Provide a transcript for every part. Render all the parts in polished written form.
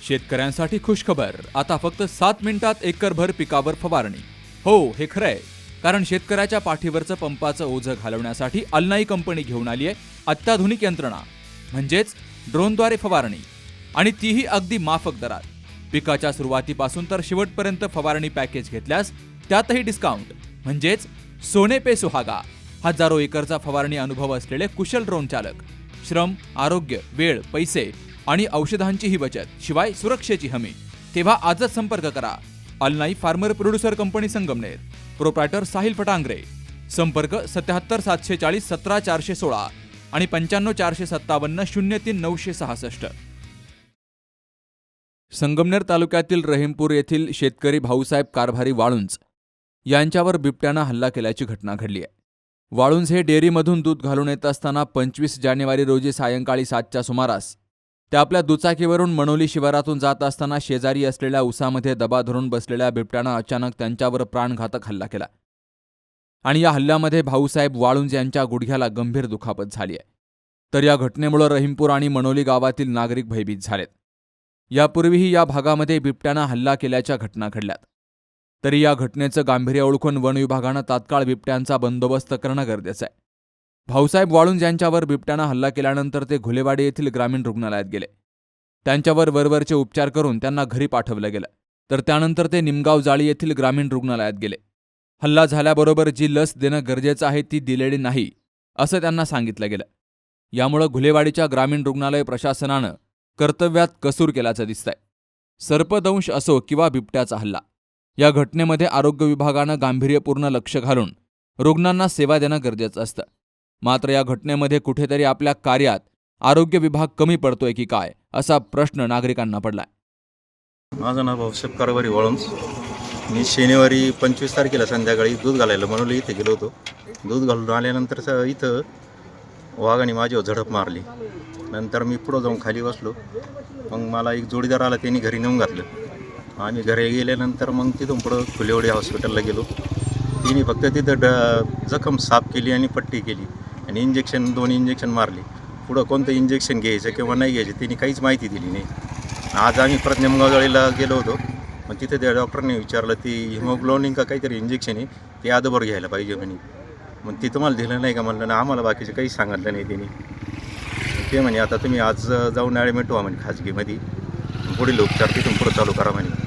शेतकऱ्यांसाठी खुशखबर, आता फक्त 7 मिनिटात एकरभर पिकावर फवारणी. हो, हे खरंय, कारण शेतकऱ्याच्या पाठीवरचं पंपाचं ओझं घालवण्यासाठी अल्नाई कंपनी घेऊन आली आहे अत्याधुनिक यंत्रणा, म्हणजेच ड्रोनद्वारे फवारणी, आणि तीही अगदी माफक दरात. पिकाच्या सुरुवातीपासून तर शेवटपर्यंत फवारणी पॅकेज घेतल्यास त्यातही डिस्काउंट, म्हणजेच सोने पे सुहागा. हजारो एकरचा फवारणी अनुभव असलेले कुशल ड्रोन चालक, श्रम, आरोग्य, वेळ, पैसे आणि औषधांचीही बचत, शिवाय सुरक्षेची हमी. तेव्हा आजच संपर्क करा. Alnai farmer producer company Sangamner, proprietor Sahil Fatangare. संपर्क 77 740 17 416 आणि 95 457 03 966. संगमनेर तालुक्यातील रहीमपूर येथील शेतकरी भाऊसाहेब कारभारी वाळुंज यांच्यावर बिबट्यानं हल्ला केल्याची घटना घडली आहे. वाळुंज हे डेअरीमधून दूध घालून येत असताना 25 जानेवारी रोजी सायंकाळी 7च्या सुमारास ते आपल्या दुचाकीवरून मनोली शिवारातून जात असताना शेजारी असलेल्या उसामध्ये दबा धरून बसलेल्या बिबट्यानं अचानक त्यांच्यावर प्राणघातक हल्ला केला आणि या हल्ल्यामध्ये भाऊसाहेब वाळुंज यांच्या गुडघ्याला गंभीर दुखापत झाली आहे. तर या घटनेमुळे रहीमपूर आणि मनोली गावातील नागरिक भयभीत झालेत. यापूर्वीही या भागामध्ये बिबट्यानं हल्ला केल्याच्या घटना घडल्यात. तरी या घटनेचं गांभीर्य ओळखून वन विभागानं तात्काळ बिबट्यांचा बंदोबस्त करणं गरजेचं आहे. भाऊसाहेब वाळुंज यांच्यावर बिबट्यानं हल्ला केल्यानंतर ते घुलेवाडी येथील ग्रामीण रुग्णालयात गेले. त्यांच्यावर वरवरचे उपचार करून त्यांना घरी पाठवलं गेलं. तर त्यानंतर ते निमगाव जाळी येथील ग्रामीण रुग्णालयात गेले. हल्ला झाल्याबरोबर जी लस देणं गरजेचं आहे ती दिलेली नाही, असं त्यांना सांगितलं गेलं. यामुळं घुलेवाडीच्या ग्रामीण रुग्णालय प्रशासनानं कर्तव्यात कसूर केल्याचं दिसतंय. सर्पदंश असो किंवा बिबट्याचा हल्ला, या घटनेमध्ये आरोग्य विभागानं गांभीर्यपूर्ण लक्ष घालून रुग्णांना सेवा देणं गरजेचं असतं. मात्र या घटनेमध्ये कुठेतरी आपल्या कार्यात आरोग्य विभाग कमी पडतोय की काय, असा प्रश्न नागरिकांना पडलाय. माझं नाव भाऊसाहेब कारभारी वाळुंज. मी शनिवारी 25 तारखेला संध्याकाळी दूध घालायला मनोली इथे गेलो होतो. दूध घालून आल्यानंतर इथं वाघाने माझ्यावर झडप मारली. नंतर मी पुढं जाऊन खाली बसलो. मग मला एक जोडीदार आला, त्यांनी घरी नेऊन घातलं. आम्ही घरी गेल्यानंतर मग तिथून पुढं खुलेवाडी हॉस्पिटलला गेलो. तिने फक्त तिथं जखम साफ केली आणि पट्टी केली आणि 2 इंजेक्शन मारले. पुढं कोणतं इंजेक्शन घ्यायचं किंवा नाही घ्यायचं तिने काहीच माहिती दिली नाही. आज आम्ही परत निमगावजाळीला गेलो होतो. मग तिथे त्या डॉक्टरने विचारलं, ती हिमोग्लोबिन का काहीतरी इंजेक्शन आहे, ते अगोदर घ्यायला पाहिजे म्हणे. मग ती तुम्हाला दिलं नाही का म्हणलं ना, आम्हाला बाकीचं काही सांगितलं नाही तिने. ते म्हणे आता तुम्ही आज जाऊन ॲडमिट व्हा म्हणे खाजगीमध्ये, पुढील उपचार तिथून पुढं चालू करा म्हणे.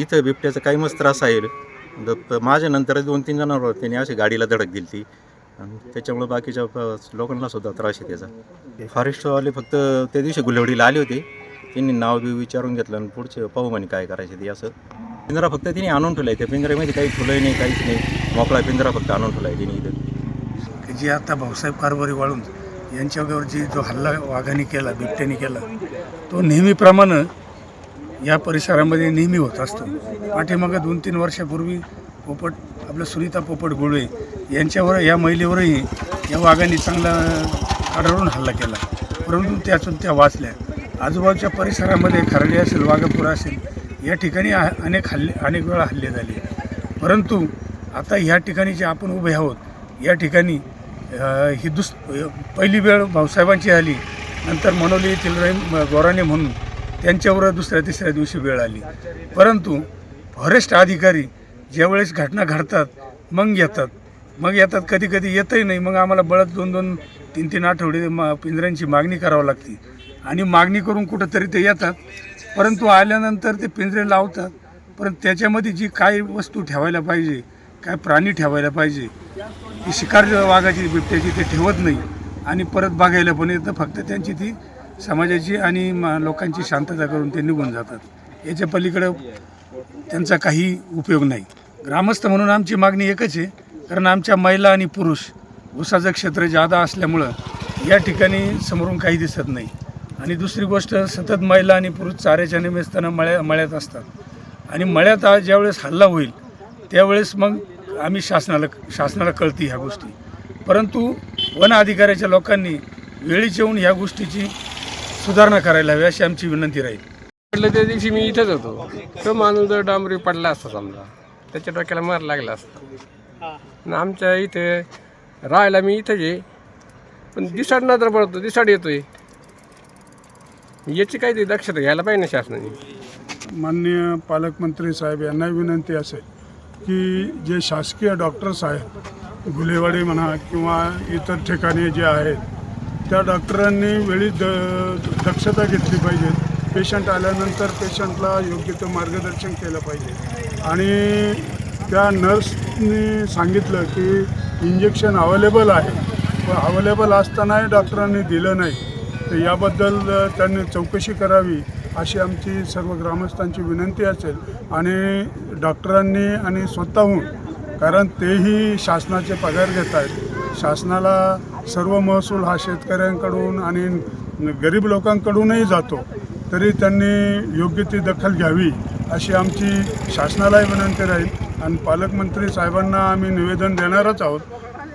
इथं बिबट्याचा काही मस्त त्रास आहे. माझ्या नंतर 2-3 जणांवर त्यांनी अशी गाडीला धडक दिली ती, आणि त्याच्यामुळे बाकीच्या लोकांना सुद्धा त्रास आहे त्याचा. फॉरेस्टवाले फक्त त्या दिवशी गुलवडीला आले होते. त्यांनी नाव बी विचारून घेतलं आणि पुढचे पाहू म्हणे काय करायचे ते. असं पिंजरा फक्त तिने आणून ठेवला आहे. त्या पिंजऱ्यामध्ये काही ठुलंही नाही, काहीच नाही, मोकळा पिंजरा फक्त आणून ठेवला आहे तिने इथं. जी आता भाऊसाहेब कारभारी वाळुंज यांच्यावर जो हल्ला वाघाने केला, बिबट्याने केला, तो नेहमीप्रमाणे या परिसरामध्ये नेहमी होत असतो. पाठीमागं 2-3 वर्षापूर्वी पोपट, आपलं सुनीता पोपट गुळवे यांच्यावर, या महिलेवरही या वाघाने चांगला आढळून हल्ला केला, परंतु त्यातून त्या वाचल्या. आजूबाजूच्या परिसरामध्ये खराडी असेल, वाघापूर असेल, या ठिकाणी अनेक वेळा हल्ले झाले. परंतु आता ह्या ठिकाणी जे आपण उभे आहोत, या ठिकाणी ही पहिली वेळ भाऊसाहेबांची आली. नंतर मनोली येथील गोराणे म्हणून त्यांच्यावर 2-3 दिवशी वेळ आली. परंतु फॉरेस्ट अधिकारी ज्यावेळेस घटना घडतात मग येतात, कधी येतही नाही. मग आम्हाला बळत 2-3 आठवडे पिंजऱ्यांची मागणी करावी लागते आणि मागणी करून कुठंतरी ते येतात. परंतु आल्यानंतर ते पिंजरे लावतात, परंतु त्याच्यामध्ये जी काय वस्तू ठेवायला पाहिजे, काय प्राणी ठेवायला पाहिजे, ती शिकार वाघाची, बिबट्याची ते ठेवत नाही. आणि परत बघायला पण येतं, फक्त त्यांची ती समाजाची आणि लोकांची शांतता करून ते निघून जातात. याच्या पलीकडं त्यांचा काही उपयोग नाही. ग्रामस्थ म्हणून आमची मागणी एकच आहे, कारण आमच्या महिला आणि पुरुष ऊसाचं क्षेत्र जादा असल्यामुळं या ठिकाणी समोरून काही दिसत नाही. आणि दुसरी गोष्ट, सतत महिला आणि पुरुष चाऱ्याच्या निमित्तानं मळ्यात असतात. आणि मळ्यात आज ज्यावेळेस हल्ला होईल त्यावेळेस मग आम्ही शासनाला कळती ह्या गोष्टी. परंतु वन अधिकाऱ्याच्या लोकांनी वेळीच येऊन ह्या गोष्टीची सुधारणा करायला हवी, अशी आमची विनंती राहील. त्या दिवशी मी इथंच होतो. तो माणूस जर डांबरी पडला असता समजा, त्याच्या डोक्याला मार लागला असता. आमच्या इथे राहायला मी इथंच आहे, पण दिसाड नजर पडतो, दिसाड येतोय. याची काहीतरी दक्षता घ्यायला पाहिजे ना शासनाने. माननीय पालकमंत्री साहेब यांना विनंती असेल की जे शासकीय डॉक्टर्स आहेत, गुलेवाडी म्हणा किंवा इतर ठिकाणी जे आहेत, त्या डॉक्टरांनी वेळी दक्षता घेतली पाहिजे. पेशंट आल्यानंतर पेशंटला योग्य ते मार्गदर्शन केलं पाहिजे. आणि त्या नर्सनी सांगितलं की इंजेक्शन अवेलेबल आहे, पण अवेलेबल असतानाही डॉक्टरांनी दिलं नाही, तर याबद्दल त्यांनी चौकशी करावी अशी आमची सर्व ग्रामस्थांची विनंती असेल. आणि डॉक्टरांनी आणि स्वतःहून, कारण तेही शासनाचे पगार घेत आहेत, शासनाला सर्व महसूल हा शेतकऱ्यांकडून आणि गरीब लोकांकडूनही जातो, तरी त्यांनी योग्य ती दखल घ्यावी अशी आमची शासनालाही विनंती राहील. आणि पालकमंत्री साहेबांना आम्ही निवेदन देणारच आहोत,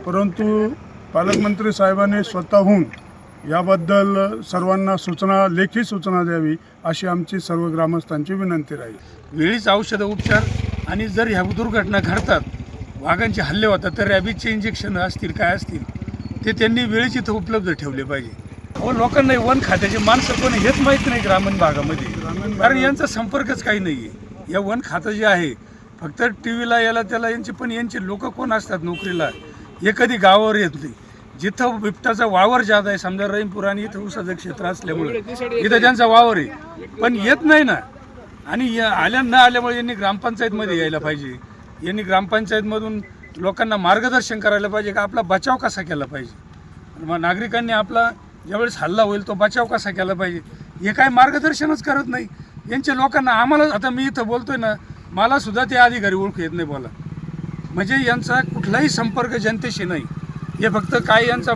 परंतु पालकमंत्री साहेबांनी स्वतःहून याबद्दल सर्वांना लेखी सूचना द्यावी अशी आमची सर्व ग्रामस्थांची विनंती राहील. वेळीच औषध उपचार, आणि जर ह्या दुर्घटना घडतात, वाघांचे हल्ले होतात, तर रॅबिजचे इंजेक्शन असतील काय असतील ते त्यांनी वेळीच इथं उपलब्ध ठेवले पाहिजे. व लोकांना वन खात्याचे माणसं पण हेच माहीत नाही ग्रामीण भागामध्ये, कारण यांचा संपर्कच काही नाही आहे. या वन खातं जे आहे फक्त टी व्हीला याला त्याला यांचे लोक कोण असतात नोकरीला, हे कधी गावावर येत नाही. जिथं बिबटाचा वावर जादा आहे, समजा रहीमपूर आणि इथं ऊसाचं क्षेत्र असल्यामुळे इथं त्यांचा वावर आहे, पण येत नाही ना. आणि न आल्यामुळे यांनी ग्रामपंचायतमध्ये यायला पाहिजे. यांनी ग्रामपंचायतमधून लोकांना मार्गदर्शन करायला पाहिजे का आपला बचाव कसा केला पाहिजे. मग नागरिकांनी आपला ज्यावेळेस हल्ला होईल तो बचाव कसा केला पाहिजे हे काय मार्गदर्शनच करत नाही. यांच्या लोकांना, आम्हाला आता मी इथं बोलतोय ना, मला सुद्धा ते अधिकारी ओळखू येत नाही बोला. म्हणजे यांचा कुठलाही संपर्क जनतेशी नाही. हे फक्त काय यांचा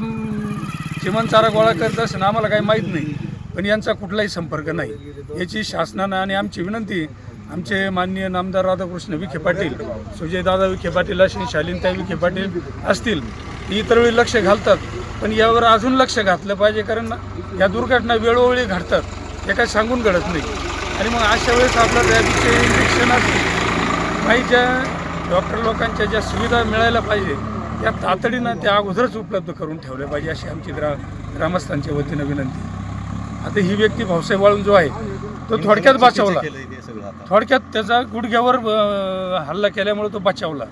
चिमणचारा गोळा करत असं आम्हाला काही माहीत नाही, पण यांचा कुठलाही संपर्क नाही. याची शासनानं, आणि आमची विनंती, आमचे माननीय नामदार राधाकृष्ण विखे पाटील, सुजयदादा विखे पाटील असेल, शालीनताई विखे पाटील असतील, इतर वेळी लक्ष घालतात, पण यावर अजून लक्ष घातलं पाहिजे. कारण या दुर्घटना वेळोवेळी घडतात, हे काही सांगून घडत नाही. आणि मग अशा वेळेस आपलं रॅबिजचे इंजेक्शन असतील, काही ज्या डॉक्टर लोकांच्या ज्या सुविधा मिळायला पाहिजे त्या तातडीनं त्या अगोदरच उपलब्ध करून ठेवल्या पाहिजे अशी आमची ग्रामस्थांच्या वतीनं विनंती. आता ही व्यक्ती भाऊसाहेब वाळून जो आहे तो थोडक्यात बचावला, थोडक्यात त्याचा गुडघ्यावर हल्ला केल्यामुळे तो बचावला.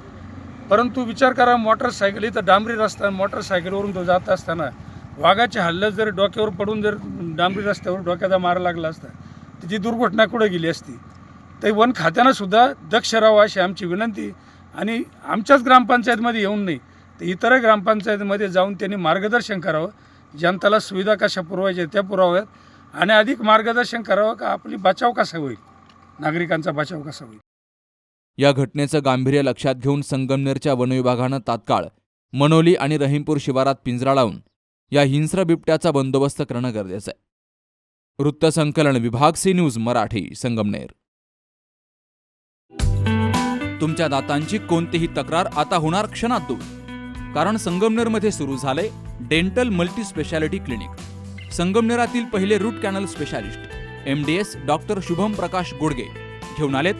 परंतु विचार करा, मोटरसायकल, इथं डांबरी रस्ता, मोटरसायकलवरून तो जात असताना वाघाच्या हल्ल्यात जर डोक्यावर पडून जर डांबरी रस्त्यावर डोक्याचा मार लागला असता तर ती दुर्घटना कुठे गेली असती. तर वन खात्यानं सुद्धा दक्ष राहावं अशी आमची विनंती. आणि आमच्याच ग्रामपंचायतमध्ये येऊन नाही तर इतर ग्रामपंचायतीमध्ये जाऊन त्यांनी मार्गदर्शन करावं, जनतेला सुविधा कशा पुरवायच्या त्या पुरवाव्यात, आणि अधिक मार्गदर्शन करावं का आपली बचाव कसा होईल, नागरिकांचा बचाव कसा होईल. या घटनेचं गांभीर्य लक्षात घेऊन संगमनेरच्या वनविभागानं तात्काळ मनोली आणि रहीमपूर शिवारात पिंजरा लावून या हिंस्र बिबट्याचा बंदोबस्त करणं गरजेचं आहे. वृत्तसंकलन विभाग सी न्यूज मराठी, संगमनेर. तुमच्या दातांची कोणतीही तक्रार आता होणार क्षणात दूर, कारण संगमनेरमध्ये सुरू झाले डेंटल मल्टी स्पेशालिटी क्लिनिक. संगमनेरातील पहिले root canal specialist MDS doctor Shubham Prakash Godge घेऊन आलेत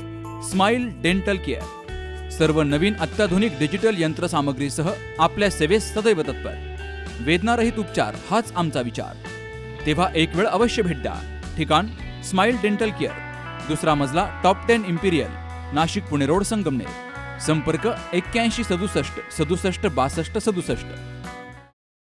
स्माइल डेंटल केअर. सर्व नवीन अत्याधुनिक डिजिटल यंत्रसामग्रीसह आपल्या सेवेस सदैव तत्पर. वेदनारहित उपचार हाच आमचा विचार. तेव्हा एक वेळ अवश्य भेट द्या. ठिकाण स्माइल डेंटल केअर, दुसरा मजला, top 10 Imperial, Nashik Pune road, Sangamner. संपर्क 81 67 67 62 67.